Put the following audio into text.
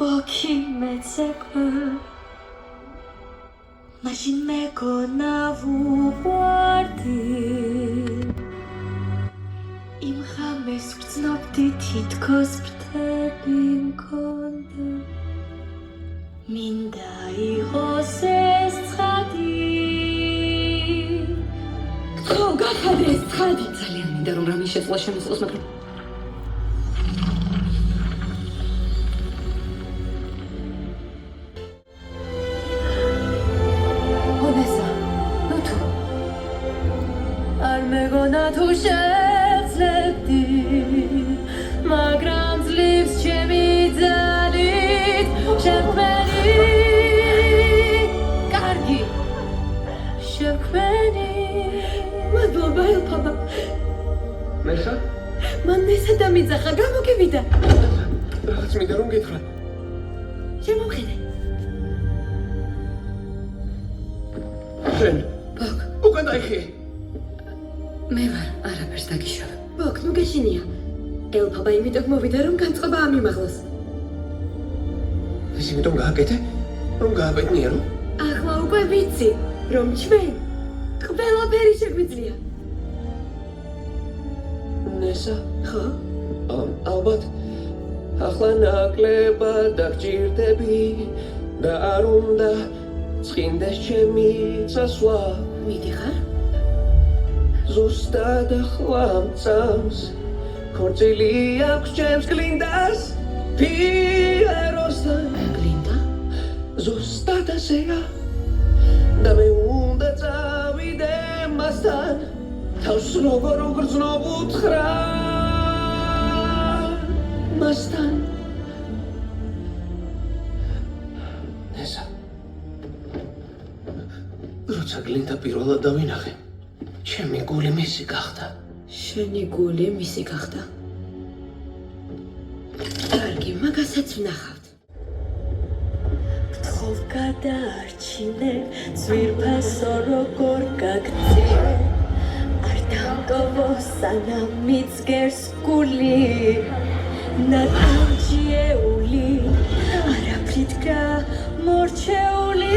ბოქი მეცეკვე მაშინ მეგონა ვუყვარდი იმ ღამეს ვგრძნობდი თითქოს ფრთები მქონდა მინდა იყოს ეს ცხადი ხო გახადე ეს ცხადი ძალიან მინდა რომ რამე შეცვლა შემოსულს მაგრამ მეგონა თუ შევძლებდი მაგრამ ძლივს ჩემი ძალით შევქმენი კარგი შევქმენი მადლობა ელფაბა ნესა? მან ნესა დამიძახა გამოგივიდა რაღაც მინდა რომ გითხრა შემომხედე შენ ბოგ უკან დაიხიე მე ვარ არაფერს დაგიშალა ბოგ ნუ გეშინია ელფაბა იმიტომ მოვიდა რომ განწყობა ამიმაღლოს ეს იმიტომ გააკეთე რომ გააბედნიერო ახლა უკვე ვიცი რომ ჩვენ ყველაფერი შეგვიძლია ნესა ხო ალბათ ახლა ნაკლებად დაგჭირდები და არ უნდა წინდეს ჩემი წასვლა მიდიხარ ზუსტად ახლა მწამს ქორწილი აქვს ჩემს გლინდას ფიეროსთან გლინდა ზუსტად ასეა და მე უნდა წავიდე მასთან თავს როგორ უგრძნობ უთხრა მასთან ნესა როცა გლინდა პირველად დავინახე ჩემი გული მისი გახდა შენი გული მისი გახდა კარგი მაგასაც ვნახავთ ვთხოვ გადაარჩინე ძვირფასო როგორ გაგწირე არ დამტოვო სანამ მიცგერს გული ნატანჯიეული არაფრით გამორჩეული